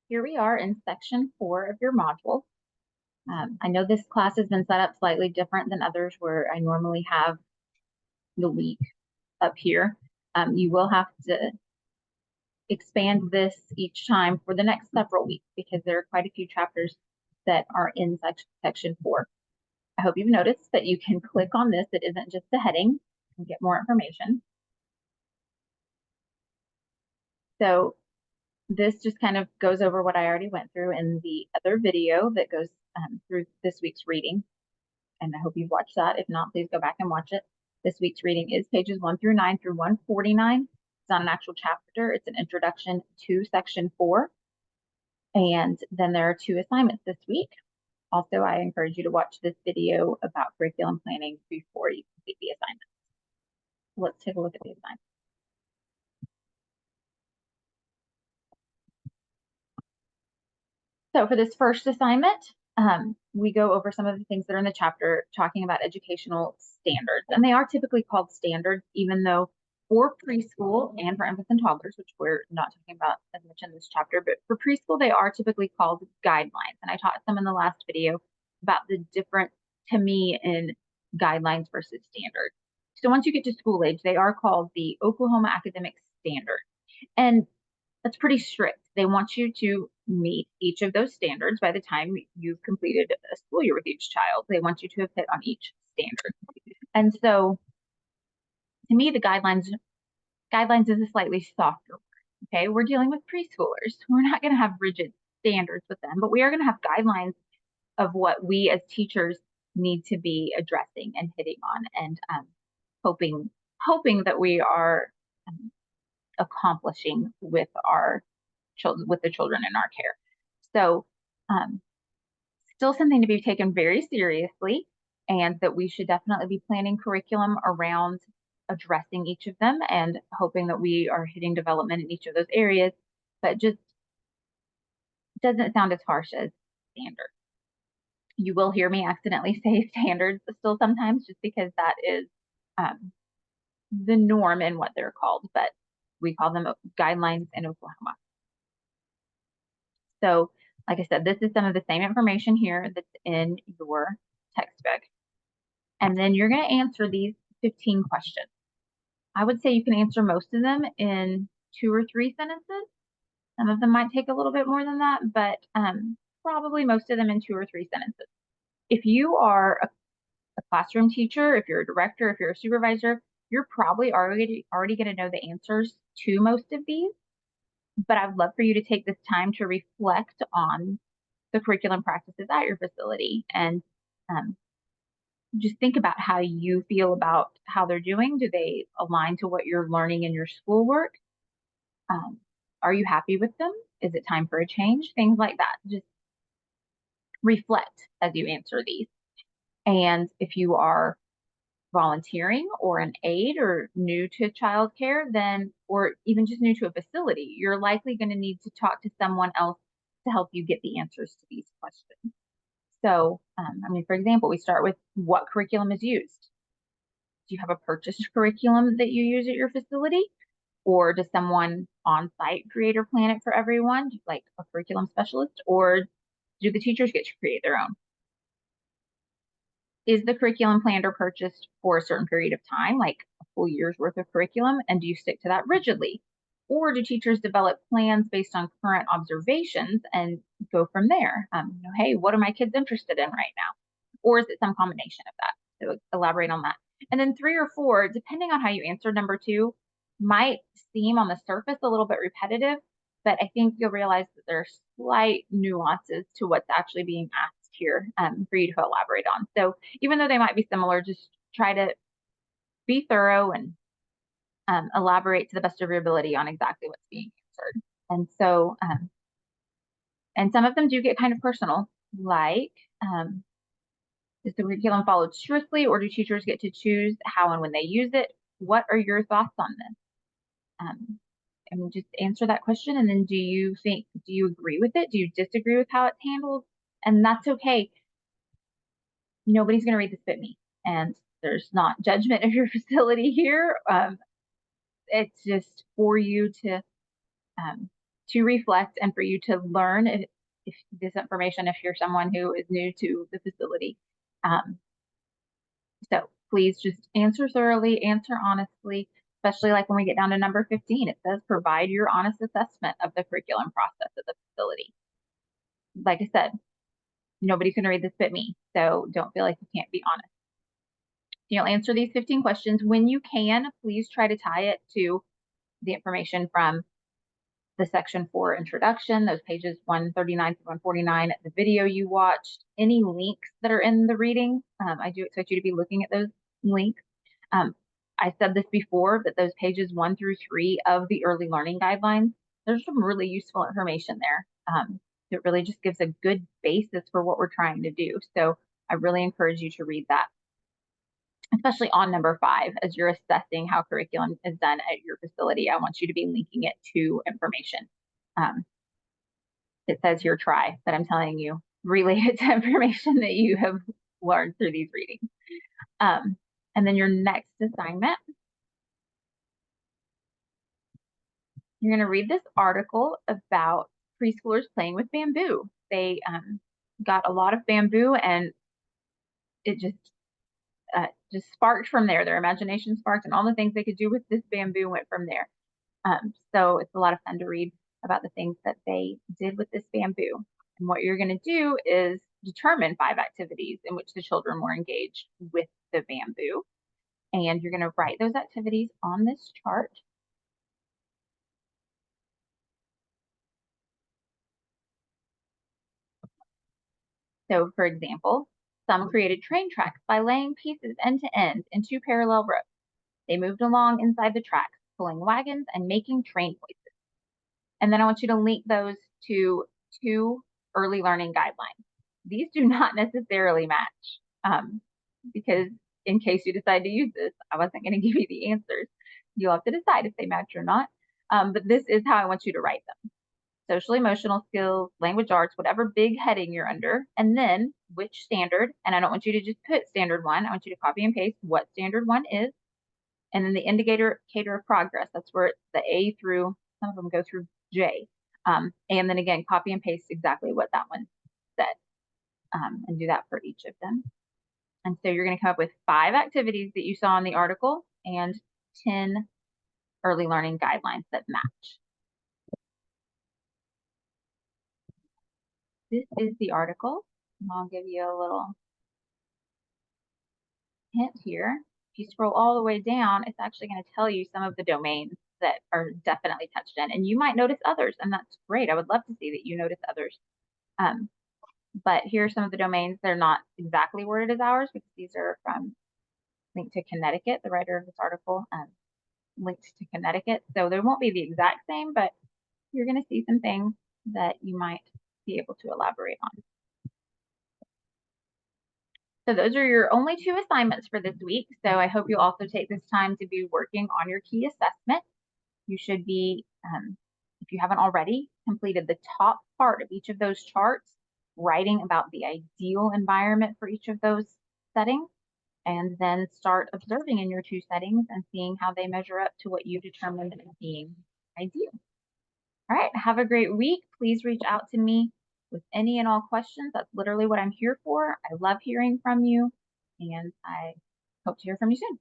Here we are in section 4 of your module. I know this class has been set up slightly different than others where I normally have the week up here. You will have to expand this each time for the next several weeks because there are quite a few chapters that are in section 4. I hope you've noticed that you can click on this. It isn't just a heading and get more information. So this just kind of goes over what I already went through in the other video that goes through this week's reading. And I hope you've watched that. If not, please go back and watch it. This week's reading is pages 1 through 9 through 149. It's not an actual chapter. It's an introduction to section 4. And then there are 2 assignments this week. Also, I encourage you to watch this video about curriculum planning before you complete the assignment. Let's take a look at the assignment. So for this first assignment, we go over some of the things that are in the chapter talking about educational standards. And they are typically called standards, even though for preschool and for infants and toddlers, which we're not talking about as much in this chapter, but for preschool, they are typically called guidelines. And I taught some in the last video about the difference to me in guidelines versus standards. So once you get to school age, they are called the Oklahoma Academic Standards. And that's pretty strict. They want you to meet each of those standards by the time you've completed a school year with each child. They want you to have hit on each standard. And so to me, the guidelines is a slightly softer word. Okay, we're dealing with preschoolers. We're not going to have rigid standards with them, but we are going to have guidelines of what we as teachers need to be addressing and hitting on, and hoping that we are accomplishing with our children, with the children in our care. So still something to be taken very seriously, and that we should definitely be planning curriculum around addressing each of them and hoping that we are hitting development in each of those areas, but just doesn't sound as harsh as standards. You will hear me accidentally say standards still sometimes just because that is the norm in what they're called, but we call them guidelines in Oklahoma. So, like I said, this is some of the same information here that's in your textbook. And then you're going to answer these 15 questions. I would say you can answer most of them in 2 or 3 sentences. Some of them might take a little bit more than that, but probably most of them in 2 or 3 sentences. If you are a classroom teacher, if you're a director, if you're a supervisor, you're probably already going to know the answers to most of these. But I would love for you to take this time to reflect on the curriculum practices at your facility and just think about how you feel about how they're doing. Do they align to what you're learning in your schoolwork? Are you happy with them? Is it time for a change? Things like that. Just reflect as you answer these. And if you are volunteering or an aide or new to childcare, then, or even just new to a facility, you're likely going to need to talk to someone else to help you get the answers to these questions. So, for example, we start with what curriculum is used. Do you have a purchased curriculum that you use at your facility? Or does someone on site create or plan it for everyone, like a curriculum specialist? Or do the teachers get to create their own? Is the curriculum planned or purchased for a certain period of time, like a full year's worth of curriculum, and do you stick to that rigidly? Or do teachers develop plans based on current observations and go from there? Hey, what are my kids interested in right now? Or is it some combination of that? So elaborate on that. And then 3 or 4, depending on how you answer number 2, might seem on the surface a little bit repetitive, but I think you'll realize that there are slight nuances to what's actually being asked here for you to elaborate on. So even though they might be similar, just try to be thorough and elaborate to the best of your ability on exactly what's being answered. And so, and some of them do get kind of personal, like, is the curriculum followed strictly, or do teachers get to choose how and when they use it? What are your thoughts on this? And just answer that question. And then do you agree with it? Do you disagree with how it's handled? And that's okay. Nobody's going to read this but me. And there's not judgment of your facility here. It's just for you to to reflect and for you to learn if this information, if you're someone who is new to the facility. So please just answer thoroughly, answer honestly, especially like when we get down to number 15, it says provide your honest assessment of the curriculum process of the facility. Like I said, nobody's going to read this but me, so don't feel like you can't be honest. You'll answer these 15 questions. When you can, please try to tie it to the information from the Section 4 introduction, those pages 139 to 149, the video you watched, any links that are in the reading. I do expect you to be looking at those links. I said this before, but those pages 1 through 3 of the early learning guidelines, there's some really useful information there. It really just gives a good basis for what we're trying to do. So I really encourage you to read that, especially on number 5, as you're assessing how curriculum is done at your facility. I want you to be linking it to information. It says here try, but I'm telling you, relate it to information that you have learned through these readings. And then your next assignment, you're going to read this article about preschoolers playing with bamboo. They got a lot of bamboo, and it just sparked from there. Their imagination sparked, and all the things they could do with this bamboo went from there. So it's a lot of fun to read about the things that they did with this bamboo. And what you're going to do is determine 5 activities in which the children were engaged with the bamboo. And you're going to write those activities on this chart. So for example, some created train tracks by laying pieces end to end in 2 parallel rows. They moved along inside the tracks, pulling wagons and making train noises. And then I want you to link those to 2 early learning guidelines. These do not necessarily match, because in case you decide to use this, I wasn't going to give you the answers. You'll have to decide if they match or not. But this is how I want you to write them. Social emotional skills, language arts, whatever big heading you're under, and then which standard. And I don't want you to just put standard 1. I want you to copy and paste what standard 1 is. And then the indicator of progress, that's where it's the A through, some of them go through J. And then again, copy and paste exactly what that one said, and do that for each of them. And so you're going to come up with 5 activities that you saw in the article and 10 early learning guidelines that match. This is the article, and I'll give you a little hint here. If you scroll all the way down, it's actually going to tell you some of the domains that are definitely touched in, and you might notice others, and that's great. I would love to see that you notice others. But here are some of the domains. They're not exactly worded as ours because these are from linked to Connecticut. The writer of this article linked to Connecticut, so they won't be the exact same, but you're going to see some things that you might be able to elaborate on. So those are your only 2 assignments for this week. So I hope you also take this time to be working on your key assessment. You should be, if you haven't already, completed the top part of each of those charts, writing about the ideal environment for each of those settings, and then start observing in your 2 settings and seeing how they measure up to what you determined as being ideal. All right, have a great week. Please reach out to me with any and all questions. That's literally what I'm here for. I love hearing from you, and I hope to hear from you soon.